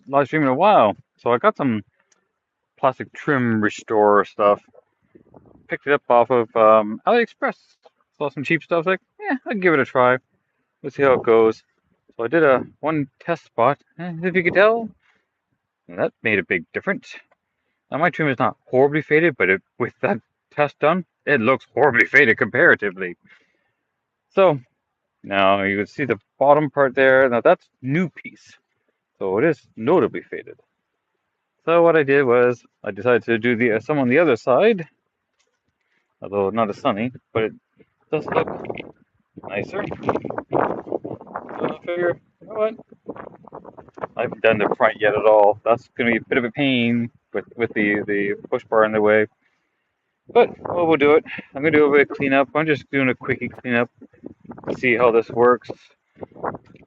live stream in a while. So I got some plastic trim restore stuff. Picked it up off of AliExpress. Saw some cheap stuff. Like, yeah, I'll give it a try. Let's see how it goes. So I did a one test spot. If you could tell, that made a big difference. Now my trim is not horribly faded, but with that test done, it looks horribly faded comparatively. So now you can see the bottom part there. Now that's new piece. So it is notably faded. So what I did was I decided to do the some on the other side, although not as sunny, but it does look nicer. So I figure, you know what? I haven't done the front yet at all. That's going to be a bit of a pain with the push bar in the way. But well, we'll do it. I'm going to do a bit of cleanup. I'm just doing a quickie cleanup to see how this works.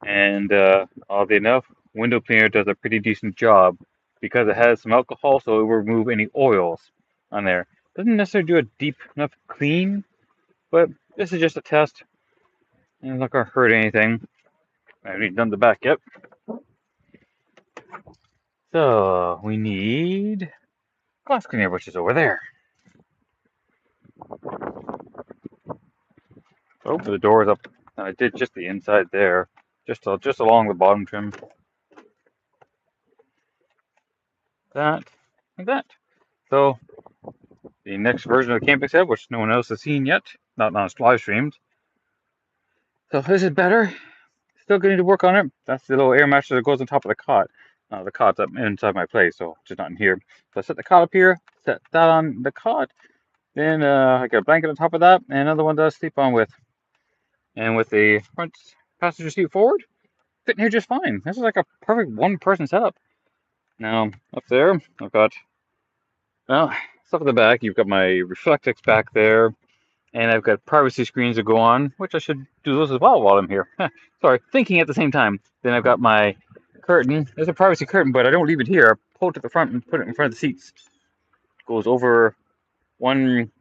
And oddly enough, window cleaner does a pretty decent job because it has some alcohol, so it will remove any oils on there. Doesn't necessarily do a deep enough clean, but this is just a test. And it's not going to hurt anything. I haven't even done the back yet. So we need glass cleaner, which is over there. Oh, the door is up. I did just the inside there, just along the bottom trim. That, like that. So the next version of the camping set, which no one else has seen yet, not on live streams. So this is better. Still going to work on it. That's the little air mattress that goes on top of the cot. The cot's up inside my place, so just not in here. So I set the cot up here, set that on the cot. Then I got a blanket on top of that, and another one that I sleep on with. And with the front passenger seat forward, fitting here just fine. This is like a perfect one-person setup. Now, up there, I've got, well, stuff at the back. You've got my Reflectix back there, and I've got privacy screens that go on, which I should do those as well while I'm here. Sorry, thinking at the same time. Then I've got my curtain. There's a privacy curtain, but I don't leave it here. I pull it to the front and put it in front of the seats. It goes over one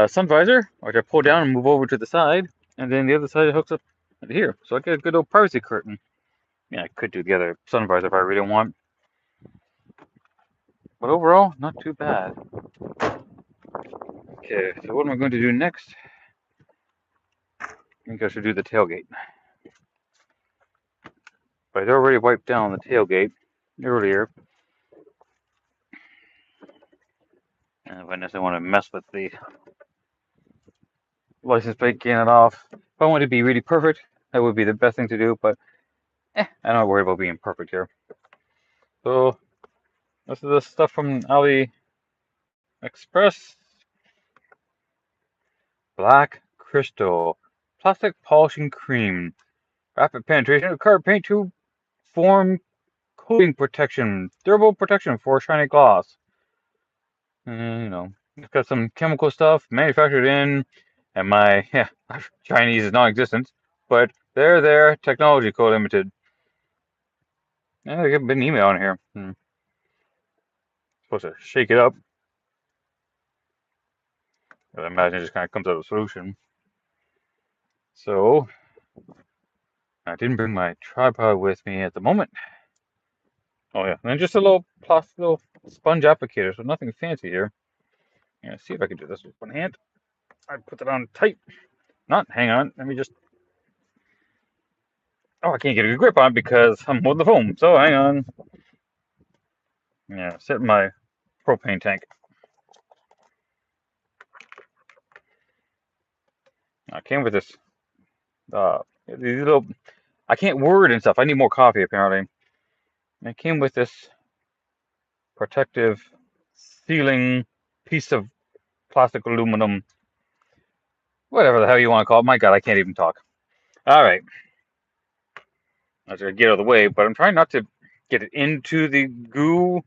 sun visor, which I pull down and move over to the side, and then the other side hooks up here. So I get a good old privacy curtain. Yeah, I could do the other sun visor if I really want. But overall, not too bad. Okay, so what am I going to do next? I think I should do the tailgate. But I already wiped down the tailgate earlier. And if I necessarily want to mess with the license plate, getting it off. If I want it to be really perfect, that would be the best thing to do, but I'm not worried about being perfect here. So, this is the stuff from AliExpress. Black Crystal. Plastic polishing cream. Rapid penetration of card paint to form coating protection. Durable protection for shiny gloss. It's got some chemical stuff manufactured in, and my Chinese is non-existent, but they're there. Technology Co. Limited. Yeah, I got an email on here. Supposed to shake it up. I imagine it just kind of comes out of a solution. So I didn't bring my tripod with me at the moment. Oh yeah, and just a little plastic, little sponge applicator, so nothing fancy here. Yeah, see if I can do this with one hand. I put it on tight. Not, hang on. Let me just. Oh, I can't get a good grip on it because I'm holding the phone. So hang on. Yeah, sit in my propane tank. I came with this. These little. I can't word and stuff. I need more coffee apparently. It came with this protective sealing piece of plastic aluminum. Whatever the hell you want to call it. My God, I can't even talk. All right. I was gonna get out of the way, but I'm trying not to get it into the goo.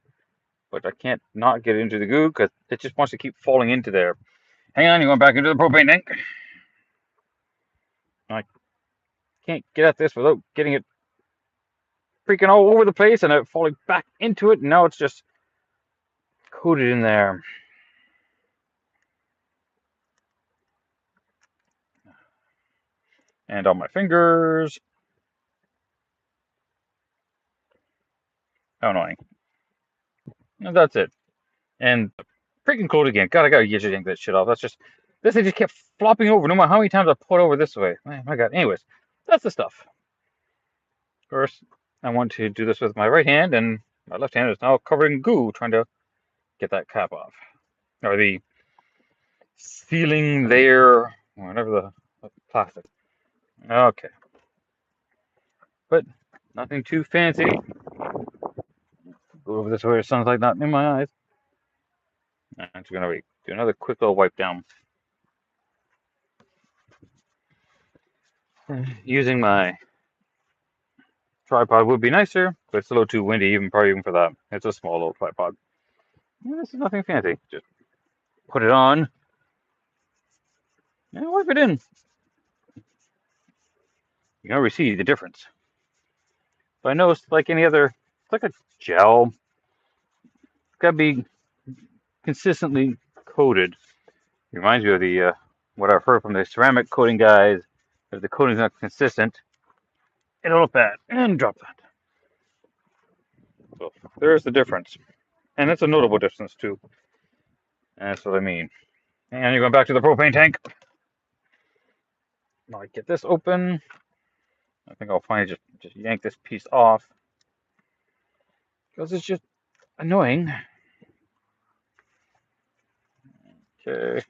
But I can't not get it into the goo because it just wants to keep falling into there. Hang on, you're going back into the propane tank. I can't get at this without getting it freaking all over the place and it falling back into it. And now it's just coated in there. And on my fingers. How annoying. And that's it. And freaking cold again. God, I gotta get you that shit off. That's just this thing just kept flopping over no matter how many times I pull it over this way. Man, my God. Anyways, that's the stuff. First, I want to do this with my right hand, and my left hand is now covered in goo, trying to get that cap off. Or the sealing layer, whatever the plastic. Okay. But nothing too fancy. Go over this way, it sounds like not in my eyes. I'm just gonna do another quick little wipe down. Using my tripod would be nicer, but it's a little too windy, probably even for that. It's a small little tripod. This is nothing fancy. Just put it on and wipe it in. You can already see the difference. But I noticed, like any other, it's like a gel. It's gotta be consistently coated. It reminds me of the what I've heard from the ceramic coating guys. If the coating's not consistent, it'll look bad. And drop that. So there's the difference, and it's a notable difference too. And that's what I mean. And you're going back to the propane tank. Now I get this open. I think I'll finally just yank this piece off because it's just annoying. Okay,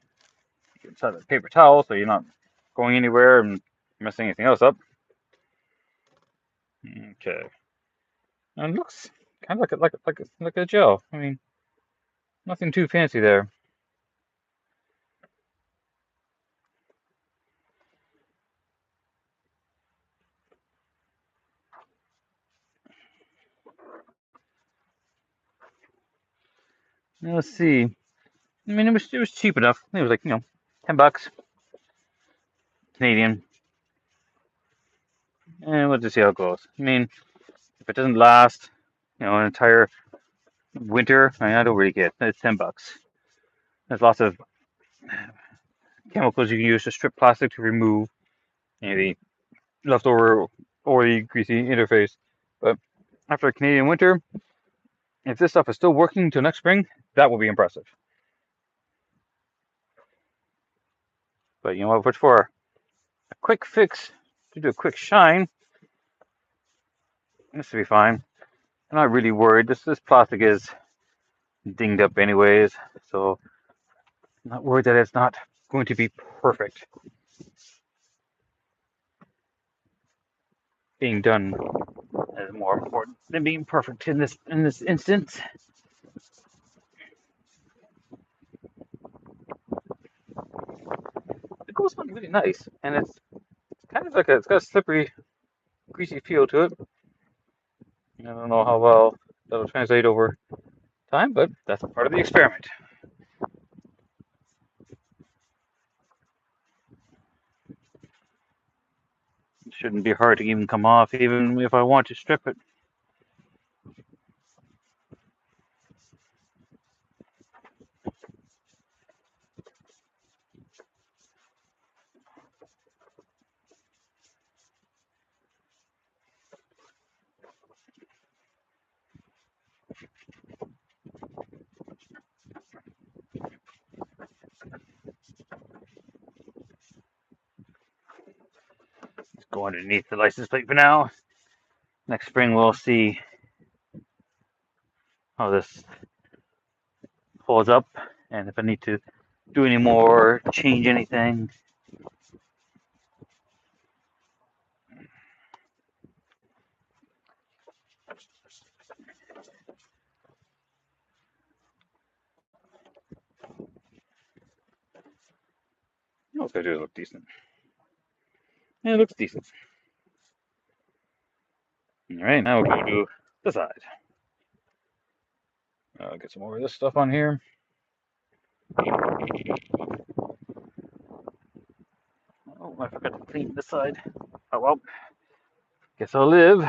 get inside the paper towel so you're not going anywhere and messing anything else up. Okay, and it looks kind of like a gel. I mean, nothing too fancy there. Now, let's see. I mean, it was cheap enough. It was like $10 Canadian, and we'll just see how it goes. I mean, if it doesn't last, an entire winter, I mean, I don't really get it. It's $10. There's lots of chemicals you can use to strip plastic to remove the leftover oily, greasy interface. But after a Canadian winter, if this stuff is still working until next spring, that will be impressive. But you know what? For a quick fix, to do a quick shine, this will be fine. I'm not really worried. This plastic is dinged up anyways, so I'm not worried that it's not going to be perfect. Being done is more important than being perfect in this instance. It goes on really nice, and it's kind of like it's got a slippery, greasy feel to it. I don't know how well that'll translate over time, but that's part of the experiment. It shouldn't be hard to even come off, even if I want to strip it. Just go underneath the license plate for now. Next spring we'll see how this holds up, and if I need to do any more, change anything. All it's gonna do is look decent. Yeah, it looks decent. All right, now we'll go to the side. I'll get some more of this stuff on here. Oh, I forgot to clean this side. Oh well. Guess I'll live.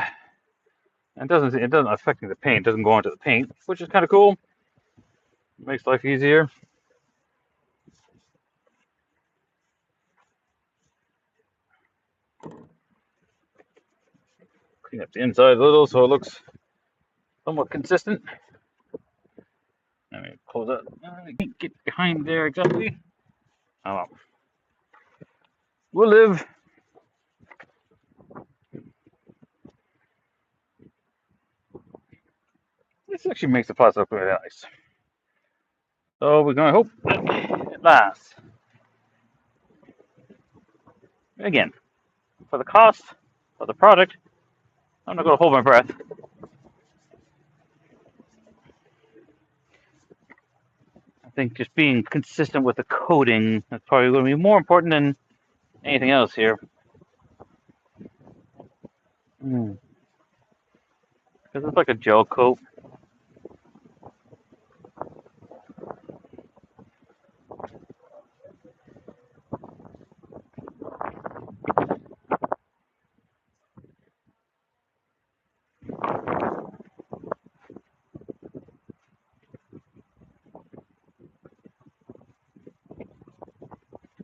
It doesn't affect the paint. It doesn't go onto the paint, which is kind of cool. It makes life easier. Clean up the inside a little so it looks somewhat consistent. Let me close that. I can't get behind there exactly. Oh well. We'll live. This actually makes the plastic look really nice. So we're going to hope that it lasts. Again, for the cost of the product, I'm not going to hold my breath. I think just being consistent with the coating is probably going to be more important than anything else here. Because it's like a gel coat.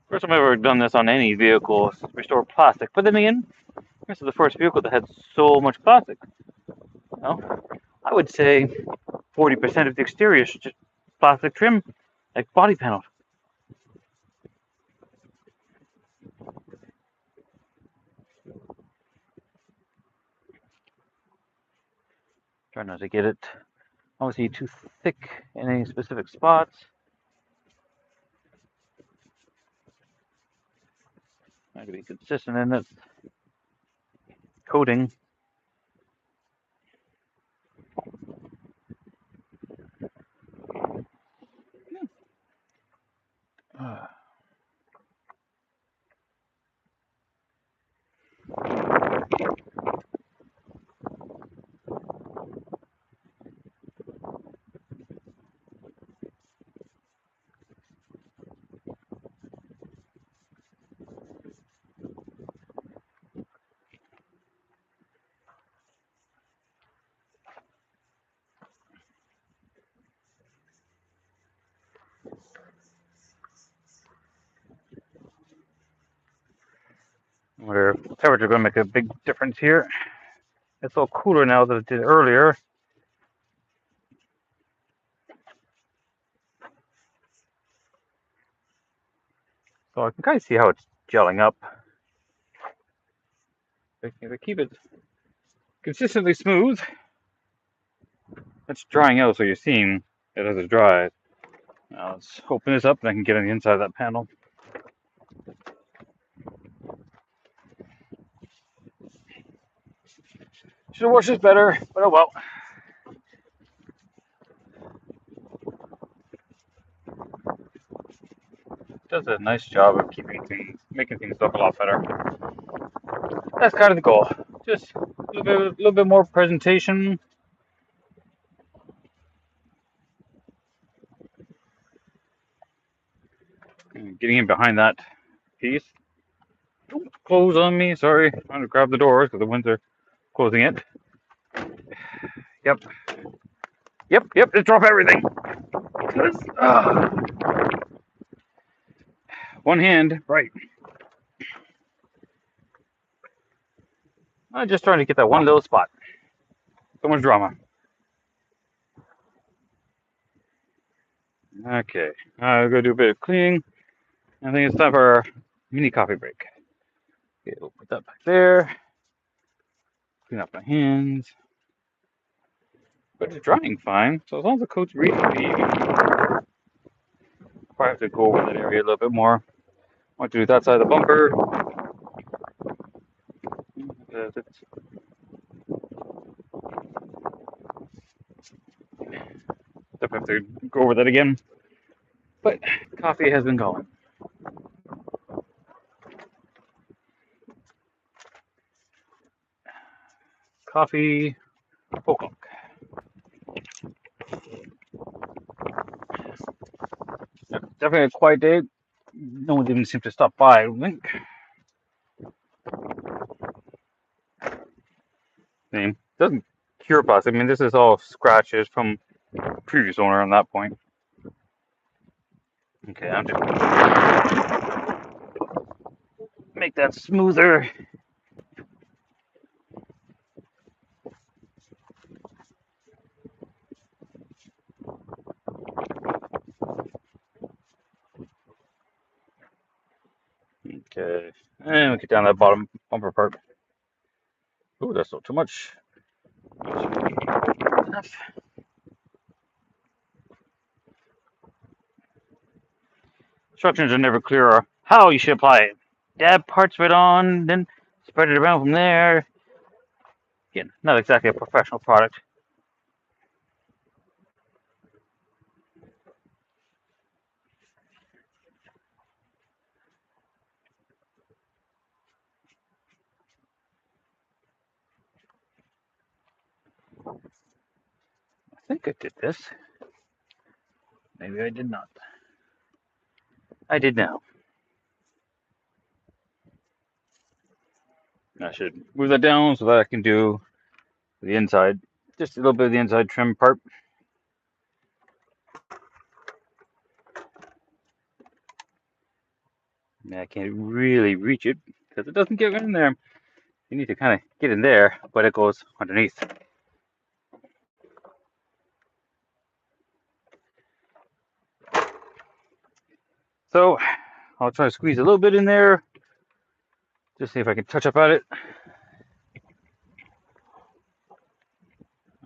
First time I've ever done this on any vehicle, restore plastic. But then again, this is the first vehicle that had so much plastic. You know, I would say 40% of the exterior is just plastic trim, like body panels. Try not to get it obviously too thick in any specific spots. Try to be consistent in its coating. Where temperature is going to make a big difference here. It's a little cooler now than it did earlier. So I can kind of see how it's gelling up. If I keep it consistently smooth, it's drying out, so you're seeing it as it dries. Now let's open this up and I can get on the inside of that panel. Should have washed this better, but oh well. Does a nice job of making things look a lot better. That's kind of the goal. Just a little bit more presentation. Getting in behind that piece. Don't close on me. Sorry, I'm trying to grab the doors because the winds are closing it. Yep. Yep. Just drop everything. One hand, right. I'm just trying to get that one little spot. So much drama. Okay, I'm gonna do a bit of cleaning. I think it's time for our mini coffee break. Okay, we'll put that back there. Clean up my hands. But it's drying fine, so as long as the coat's reasonably even. Probably have to go over that area a little bit more. I want to do that side of the bumper. Definitely have to go over that again. But coffee has been going. Coffee, o'clock. Definitely a quiet day. No one even seems to stop by, I don't think. Doesn't cure pus. I mean, this is all scratches from previous owner on that point. Okay, I'm just make that smoother. Okay, and we get down that bottom bumper part. Ooh, that's still too much. Enough. Instructions are never clear on how you should apply it. Dab parts right on, then spread it around from there. Again, not exactly a professional product. I think I did this. Maybe I did not. I did now. I should move that down so that I can do the inside. Just a little bit of the inside trim part. I can't really reach it because it doesn't get in there. You need to kind of get in there, but it goes underneath. So I'll try to squeeze a little bit in there. Just see if I can touch up at it.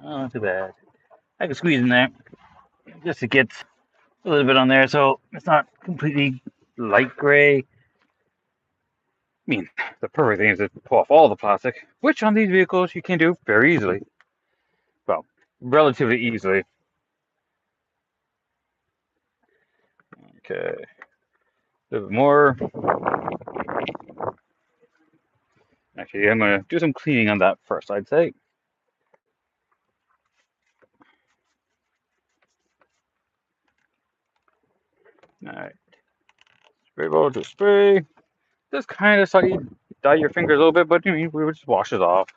Oh, not too bad. I can squeeze in there just to get a little bit on there so it's not completely light gray. I mean, the perfect thing is to pull off all the plastic, which on these vehicles you can do very easily. Well, relatively easily. Okay. A little bit more. Actually, I'm going to do some cleaning on that first, I'd say. Alright. Spray bottle to spray. Just kind of slightly dye your fingers a little bit, but we would just wash it off.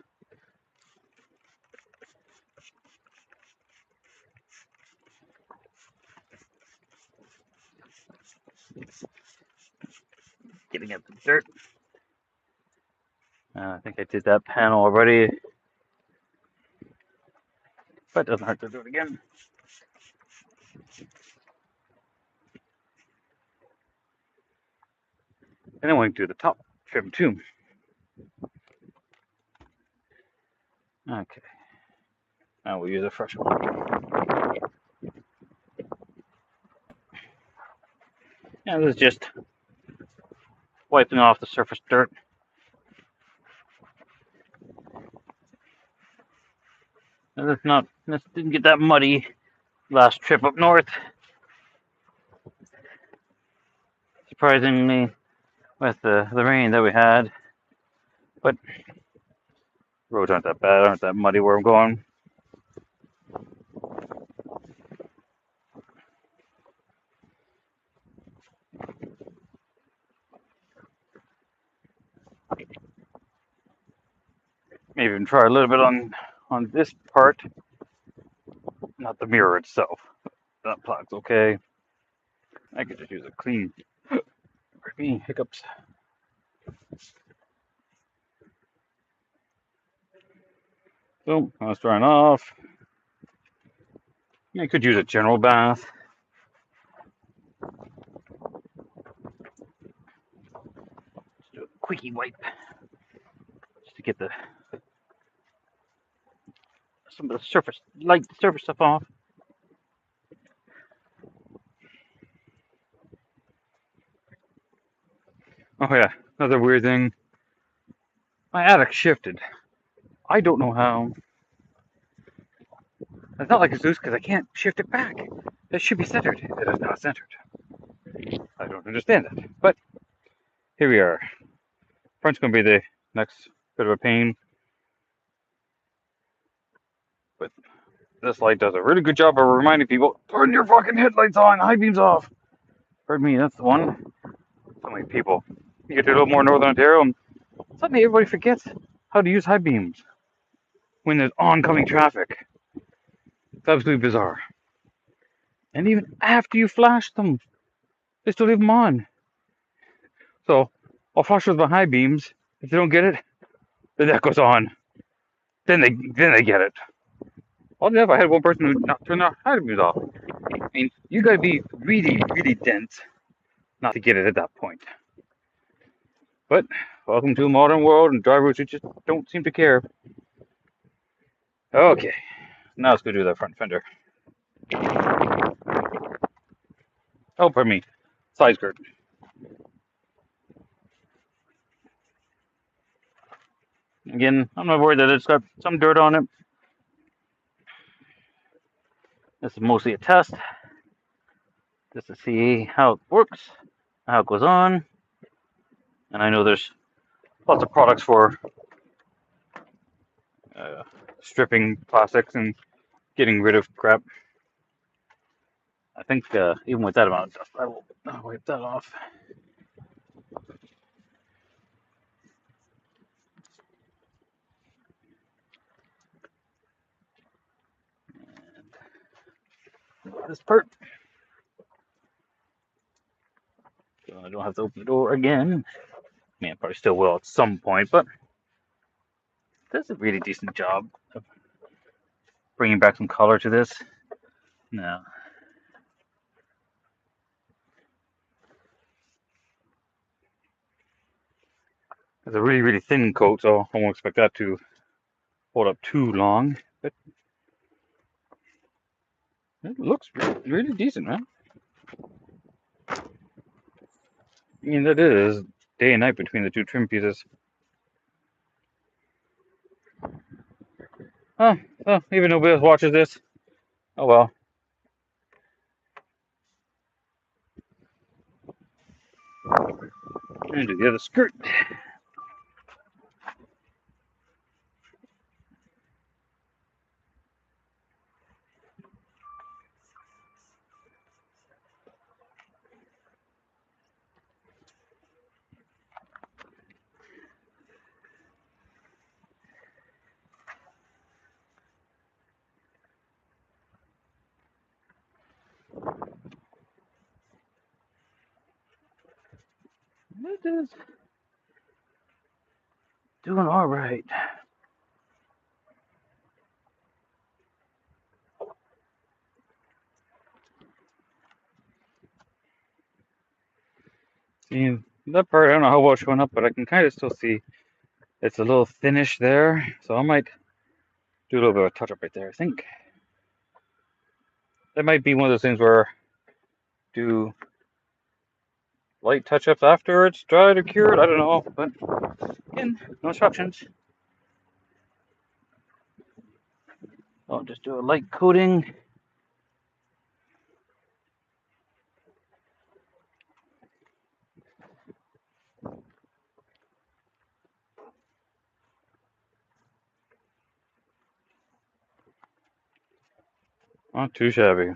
Getting at the dirt. I think I did that panel already, but it doesn't hurt to do it again. And then we can do the top trim too. Okay. Now we'll use a fresh one. And this is just wiping off the surface dirt. And this didn't get that muddy last trip up north. Surprisingly, with the rain that we had. But roads aren't that bad, aren't that muddy where I'm going. Maybe even try a little bit on this part, not the mirror itself. That plaque's okay. I could just use a clean. Pardon me, hiccups. So that's drying off. I could use a general bath. Just do a quickie wipe just to get some of the surface stuff off. Oh yeah, another weird thing. My attic shifted. I don't know how. It's not like it's loose because I can't shift it back. It should be centered. It is not centered. I don't understand that. But here we are. Front's going to be the next bit of a pain. But this light does a really good job of reminding people, turn your fucking headlights on, high beams off. Pardon me, that's the one. So many people. You get to a little more northern Ontario, and suddenly everybody forgets how to use high beams when there's oncoming traffic. It's absolutely bizarre. And even after you flash them, they still leave them on. So I'll flash with my high beams. If they don't get it, then that goes on. Then they get it. Oddly enough, I had one person who not turned their high beams off. I mean, you gotta be really, really dense not to get it at that point. But welcome to a modern world and drivers who just don't seem to care. Okay, now let's go do that front fender. Oh, pardon me, side skirt. Again, I'm not worried that it's got some dirt on it. This is mostly a test, just to see how it works, how it goes on. And I know there's lots of products for uh, stripping plastics and getting rid of crap. I think even with that amount of dust, I will wipe that off. This part, so I don't have to open the door again. I mean, I probably still will at some point, but does a really decent job of bringing back some color to this. No, it's a really thin coat, so I won't expect that to hold up too long. But it looks really decent, man. I mean, that is day and night between the two trim pieces. Oh, well, even nobody else watches this. Oh well. And do the other skirt. It is doing all right. See, that part, I don't know how well it's showing up, but I can kind of still see it's a little thinnish there. So I might do a little bit of a touch up right there, I think. That might be one of those things where do light touch ups after it's dried or cured. I don't know, but again, no instructions. I'll just do a light coating. Not too shabby.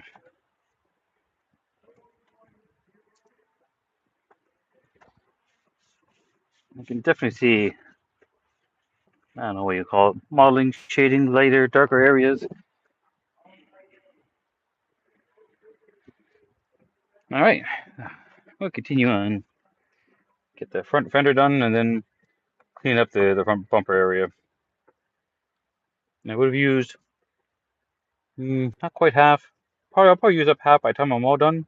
You can definitely see, I don't know what you call it, modeling, shading, lighter, darker areas. All right, we'll continue on. Get the front fender done and then clean up the front bumper area. And I would have used not quite half. I'll probably use up half by the time I'm all done.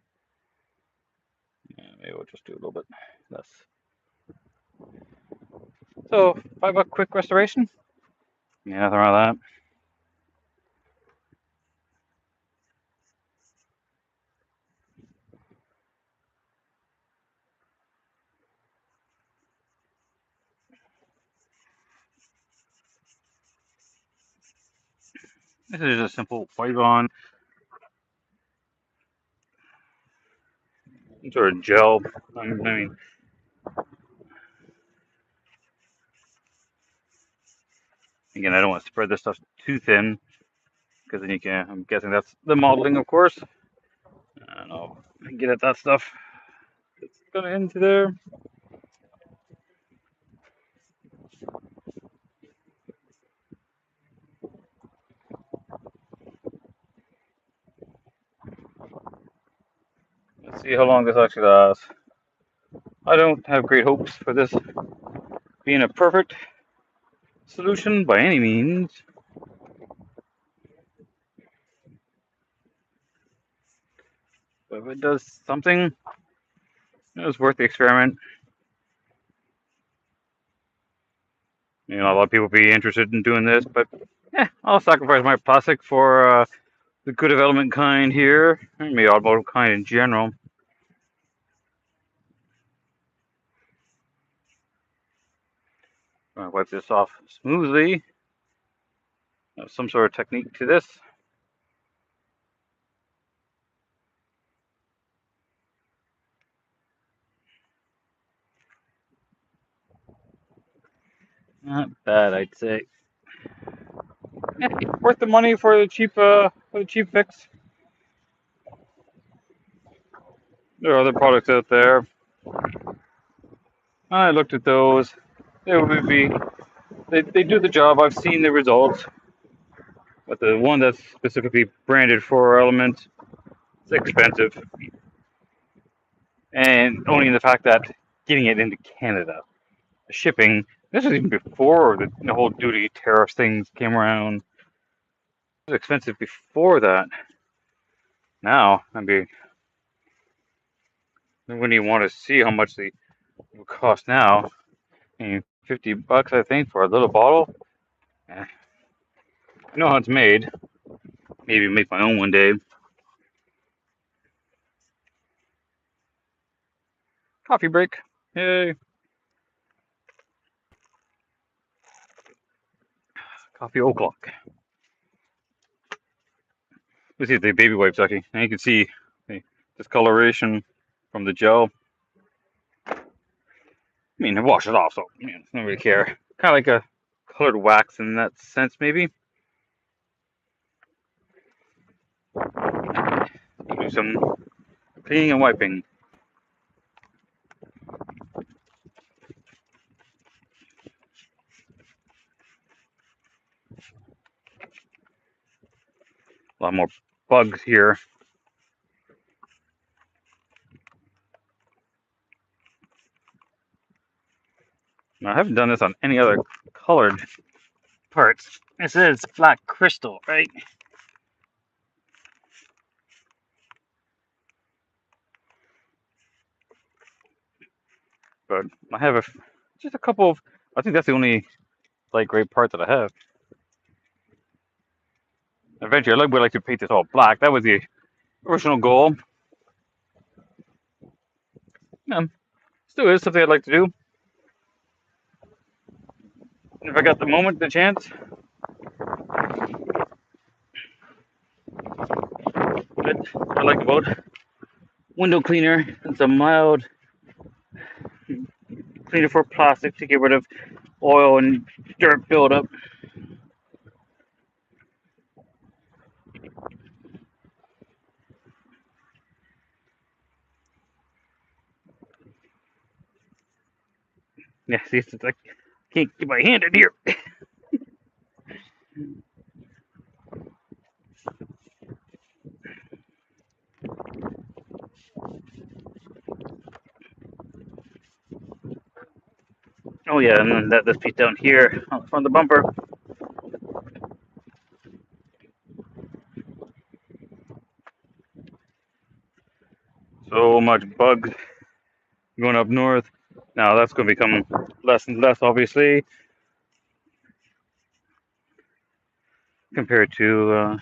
Yeah, maybe we'll just do a little bit less. So, $5 quick restoration? Yeah, nothing wrong with that. This is a simple wipe on, sort of gel. I mean, again, I don't want to spread this stuff too thin because then you can, I'm guessing that's the modeling, of course. I don't know. Get at that stuff. It's gonna into there. Let's see how long this actually lasts. I don't have great hopes for this being a perfect solution by any means. But if it does something, it was worth the experiment. You know, a lot of people be interested in doing this, but yeah, I'll sacrifice my plastic for the good development kind here, and the automotive kind in general. I'll wipe this off smoothly. Some sort of technique to this. Not bad, I'd say. Yeah, worth the money for the cheap fix. There are other products out there. I looked at those. They would be they do the job. I've seen the results. But the one that's specifically branded for Element, it's expensive. And only in the fact that getting it into Canada, the shipping, this was even before the whole duty tariff things came around. It was expensive before that. Now, I mean, when you want to see how much they will cost now, I mean, $50, I think, for a little bottle. Eh, I know how it's made. Maybe make my own one day. Coffee break. Yay. Coffee o'clock. Let's see the baby wipes actually. And you can see the discoloration from the gel. I mean, I wash it off, so I don't really care. Kind of like a colored wax in that sense, maybe. Do some cleaning and wiping. A lot more bugs here. Now, I haven't done this on any other colored parts. It says flat crystal, right? But I have just a couple of. I think that's the only light gray part that I have. Eventually, would like to paint this all black. That was the original goal. Still is something I'd like to do. If I got the moment, the chance. But I like about window cleaner. It's a mild cleaner for plastic to get rid of oil and dirt buildup. Yeah, see, it's like I can't get my hand in here. Oh yeah, and then this piece down here on the front of the bumper. So much bugs going up north. Now that's going to become less and less, obviously, compared to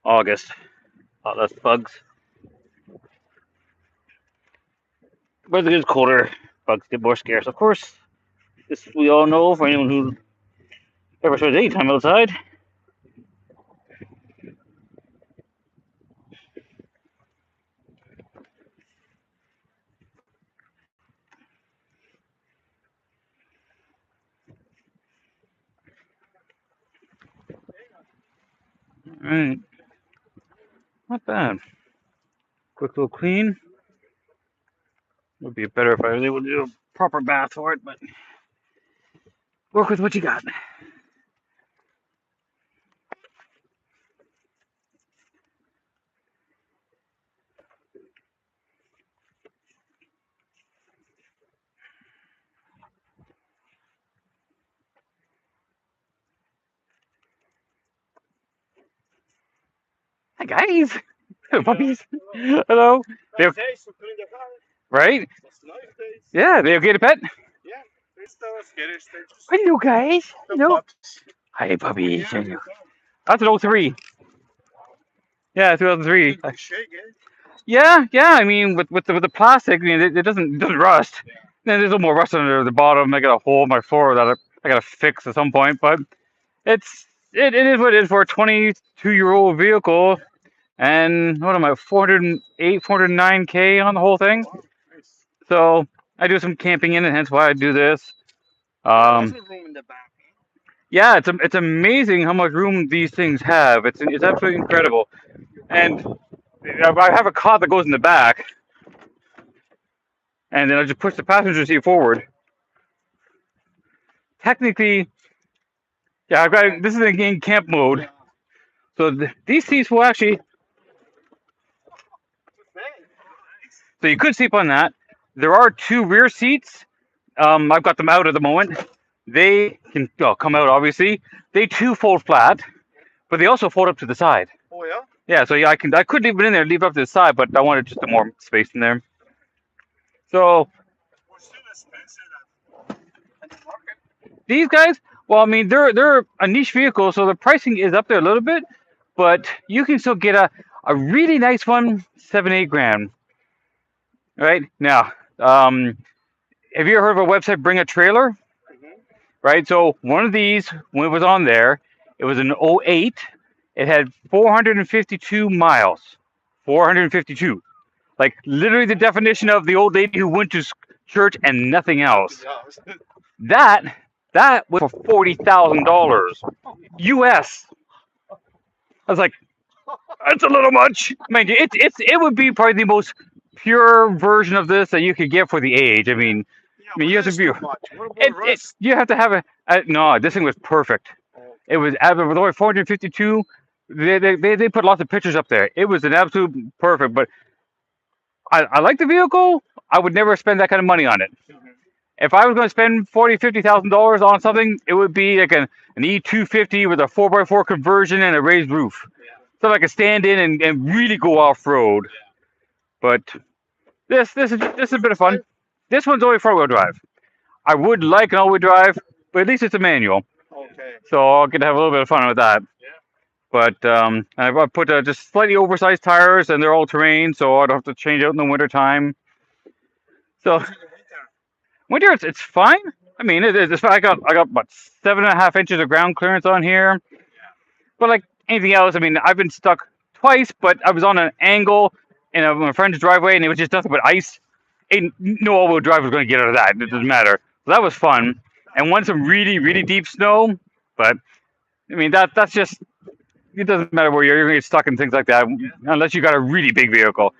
August. A lot less bugs. But as it gets colder, bugs get more scarce. Of course, this we all know for anyone who ever spends any time outside. Alright, not bad. Quick little clean. Would be better if I was able to do a proper bath for it, but work with what you got. Hi guys, puppies. Hello. They, right? Yeah, they okay to pet? Hello, guys. Hello. Hi, puppy. That's an '03. Yeah, 2003. Yeah, yeah. I mean, with the plastic, I mean, it doesn't rust. Then there's a little more rust under the bottom. I got a hole in my floor that I gotta fix at some point. But it is what it is for a 22-year-old vehicle. And what am I? 408, 409K on the whole thing. So I do some camping in it, hence why I do this. Um, yeah, it's amazing how much room these things have. It's absolutely incredible. And I have a cot that goes in the back, and then I just push the passenger seat forward. Technically, yeah, I've got this is in camp mode, so these seats will actually. So you could sleep on that. There are two rear seats. I've got them out at the moment. They can come out obviously. They too fold flat, but they also fold up to the side. Yeah, so yeah, I could leave it in there, leave it up to the side, but I wanted just a more space in there. So these guys, well, I mean, they're a niche vehicle, so the pricing is up there a little bit, but you can still get a really nice one, 7-8 grand. Right now, have you ever heard of a website, Bring a Trailer? Right, so one of these, when it was on there, it was an '08. It had 452 miles. 452. Like literally the definition of the old lady who went to church and nothing else. That that was for $40,000 US. I was like, that's a little much. I mean, it would be probably the most pure version of this that you could get for the age. I mean, you have to be. You have to have no. This thing was perfect. It was with only 452. They put lots of pictures up there. It was an absolute perfect. But I like the vehicle. I would never spend that kind of money on it. If I was going to spend $50,000 on something, it would be like an E250 with a 4x4 conversion and a raised roof, so I could stand in and really go off road. But this is a bit of fun. This one's only 4-wheel drive. I would like an all-wheel drive, but at least it's a manual, so I'll get to have a little bit of fun with that. But I put just slightly oversized tires, and they're all terrain, so I don't have to change out in the winter time. So winter, it's fine. I mean, it's fine. I got about 7.5 inches of ground clearance on here. But like anything else, I mean, I've been stuck twice, but I was on an angle in my friend's driveway, and it was just nothing but ice. Ain't no all-wheel drive was going to get out of that. It doesn't matter. So that was fun. And won some really, really deep snow. But I mean, that's just it doesn't matter where you're going to get stuck in things like that unless you got a really big vehicle.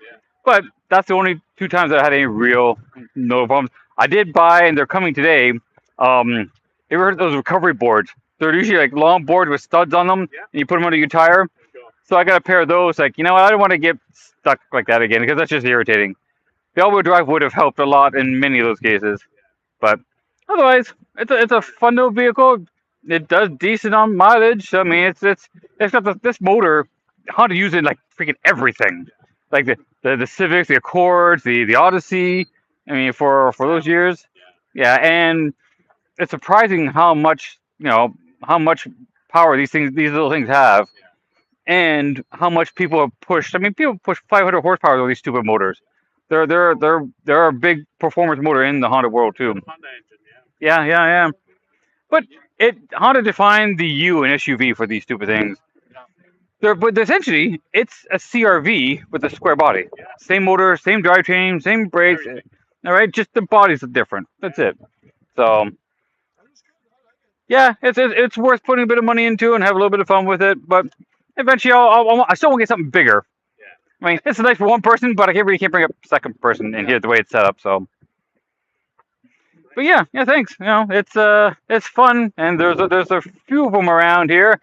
But that's the only 2 times I had any real no problems. I did buy, and they're coming today. You ever heard of those recovery boards? They're usually like long boards with studs on them, and you put them under your tire. So I got a pair of those. Like, you know what? I don't want to get stuck like that again because that's just irritating. The all-wheel drive would have helped a lot in many of those cases. But otherwise, it's a fun little vehicle. It does decent on mileage. I mean, it's got this motor. Honda used it in like freaking everything, like the Civics, the Accords, the Odyssey. I mean, for those years, yeah. And it's surprising how much how much power these little things have, and how much people have pushed. I mean, people push 500 horsepower with these stupid motors. They're a big performance motor in the Honda world too. Yeah, yeah, yeah. But Honda defined the U in SUV for these stupid things. But essentially it's a CRV with a square body. Same motor, same drivetrain, same brakes. All right, just the bodies are different. That's it. So yeah, it's worth putting a bit of money into and have a little bit of fun with it. But eventually, I still want to get something bigger. I mean, it's nice for one person, but I really can't bring up a second person in here the way it's set up. So, but yeah, thanks. It's fun, and there's a few of them around here.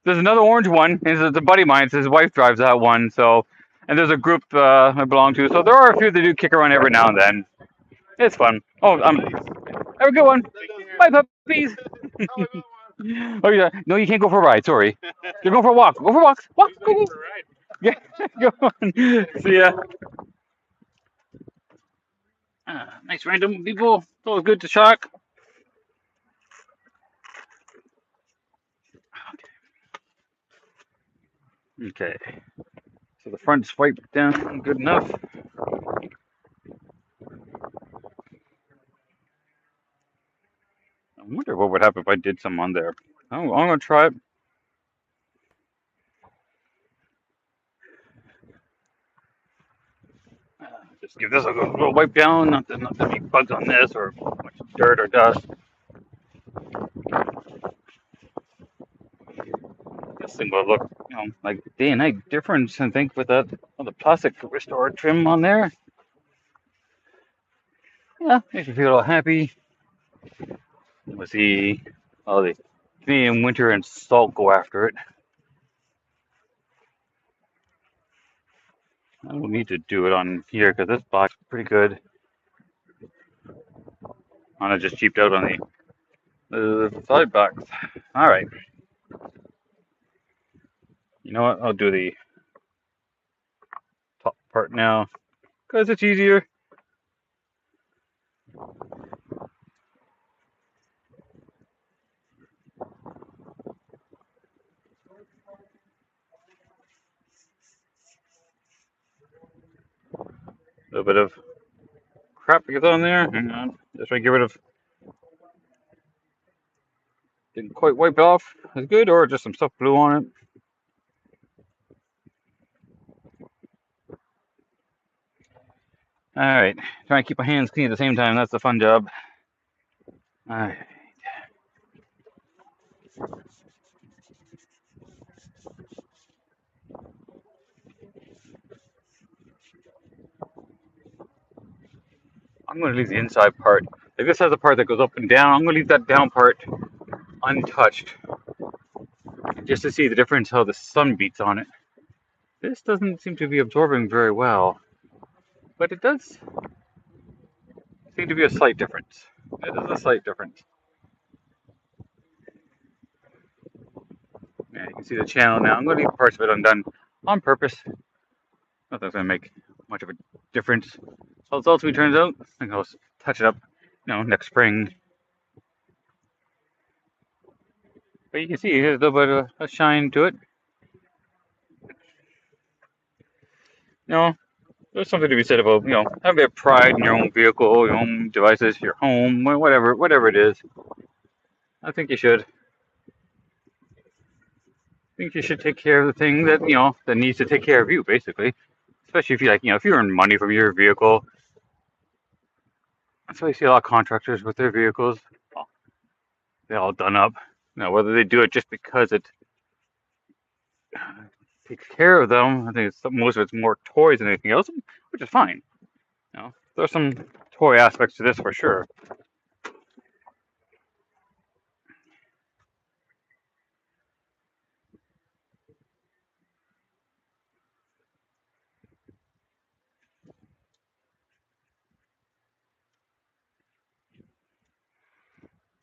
There's another orange one. It's a buddy of mine. His wife drives that one. So, and there's a group I belong to. So there are a few that do kick around every now and then. It's fun. Oh, have a good one. Bye, puppies. Oh yeah, no, you can't go for a ride. Sorry, you're going for a walk. Go for walks. Walk. Go. Yeah, go on. See ya. Nice random people. It's always good to talk. Okay, so the front's wiped down good enough. I wonder what would happen if I did some on there. I'm gonna try it. Just give this a little wipe down. Not that many bugs on this or much dirt or dust. This thing will look, like day and night difference. I think with that the plastic restore trim on there. Yeah, makes me feel all happy. Let's see, all the Canadian winter and salt go after it. I don't need to do it on here because this box is pretty good. I just cheaped out on the side box. All right, you know what? I'll do the top part now because it's easier. A little bit of crap that gets on there. Hang on, just try to get rid of. Didn't quite wipe it off as good, or just some stuff blew on it. All right, trying to keep my hands clean at the same time. That's the fun job. All right. I'm going to leave the inside part. Like this has a part that goes up and down. I'm going to leave that down part untouched, just to see the difference how the sun beats on it. This doesn't seem to be absorbing very well, but it does seem to be a slight difference. It is a slight difference. Yeah, you can see the channel now. I'm going to leave parts of it undone on purpose. Nothing's going to make much of a difference. So it ultimately turns out, I think I'll touch it up, next spring. But you can see there's a little bit of a shine to it. There's something to be said about, have a bit of pride in your own vehicle, your own devices, your home, whatever it is. I think you should. I think you should take care of the thing that, that needs to take care of you, basically. Especially if you if you earn money from your vehicle. That's why you see a lot of contractors with their vehicles. They're all done up. Whether they do it just because it takes care of them, I think most of it's more toys than anything else, which is fine. There's some toy aspects to this for sure.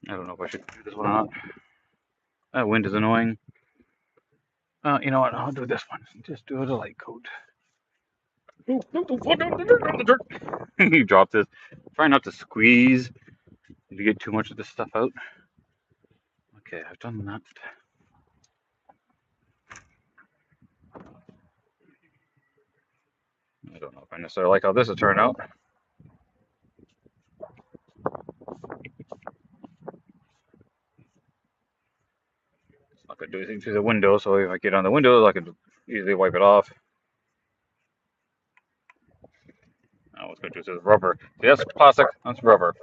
I don't know if I should do this one or not. That wind is annoying. You know what? I'll do this one. Just do the light coat. He dropped this. Try not to squeeze if you get too much of this stuff out. Okay, I've done that. I don't know if I necessarily like how this will turn out. It's not going to do anything through the window, so if I get on the window, I can easily wipe it off. Now what's going to do is rubber. See, that's plastic, that's rubber.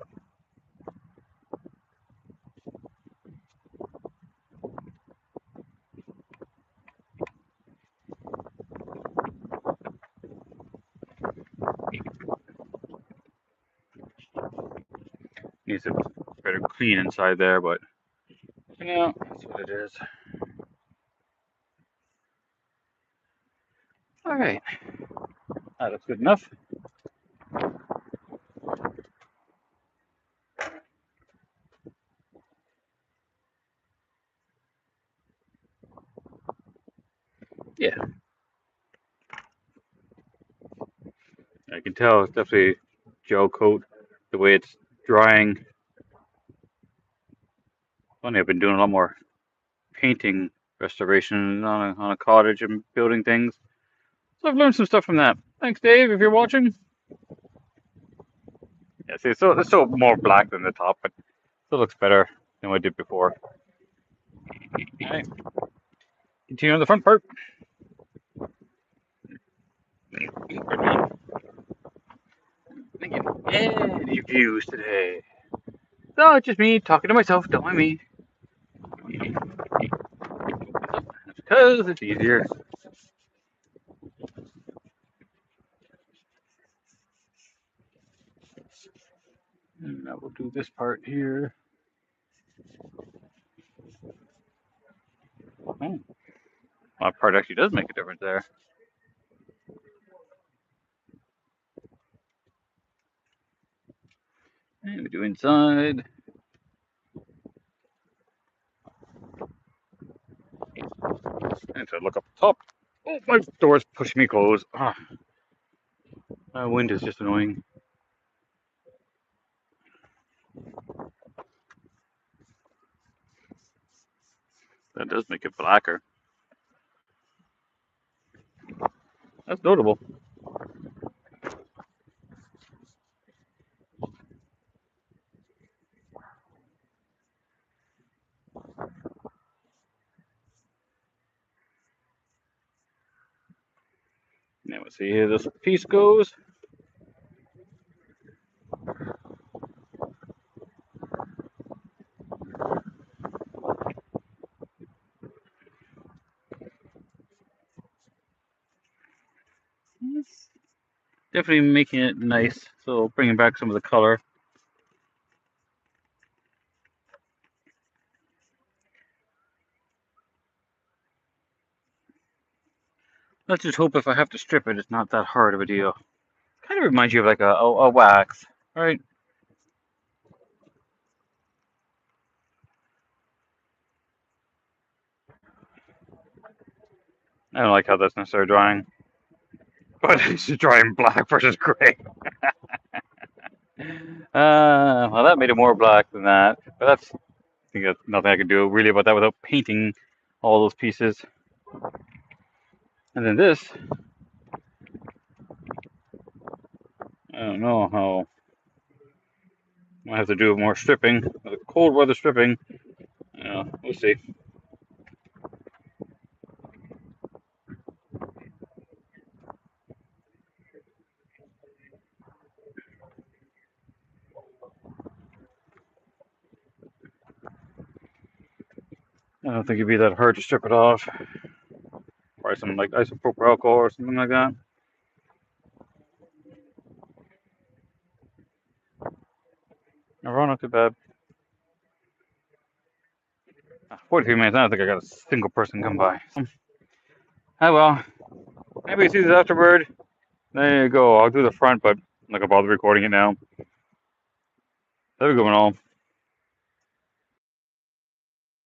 Needs to better clean inside there, but that's what it is. All right, that looks good enough. Yeah, I can tell it's definitely gel coat the way it's drying. Funny, I've been doing a lot more painting restoration on a cottage and building things. So I've learned some stuff from that. Thanks, Dave, if you're watching. Yeah, see, it's still more black than the top, but still looks better than what I did before. All right, continue on the front part. Thinking any views today. No, it's just me talking to myself, don't mind me. Because it's easier. And now we'll do this part here. Oh, that part actually does make a difference there. And we do inside. And to look up top. Oh, my door's pushing me closed. Ah, that wind is just annoying. That does make it blacker. That's notable. Now let's see how this piece goes. It's definitely making it nice. So bringing back some of the color. Let's just hope if I have to strip it, it's not that hard of a deal. Kind of reminds you of like a wax, right? I don't like how that's necessarily drying. But it's just drying black versus gray. Well, that made it more black than that. But I think that's nothing I can do really about that without painting all those pieces. And then this, I don't know how. I have to do more stripping, cold weather stripping. We'll see. I don't think it'd be that hard to strip it off. Probably some like isopropyl alcohol or something like that. No, not too bad. 43 minutes. I don't think I got a single person come by. Oh well. Maybe see this afterward. There you go. I'll do the front, but I'm not gonna bother recording it now. Have a good one, all.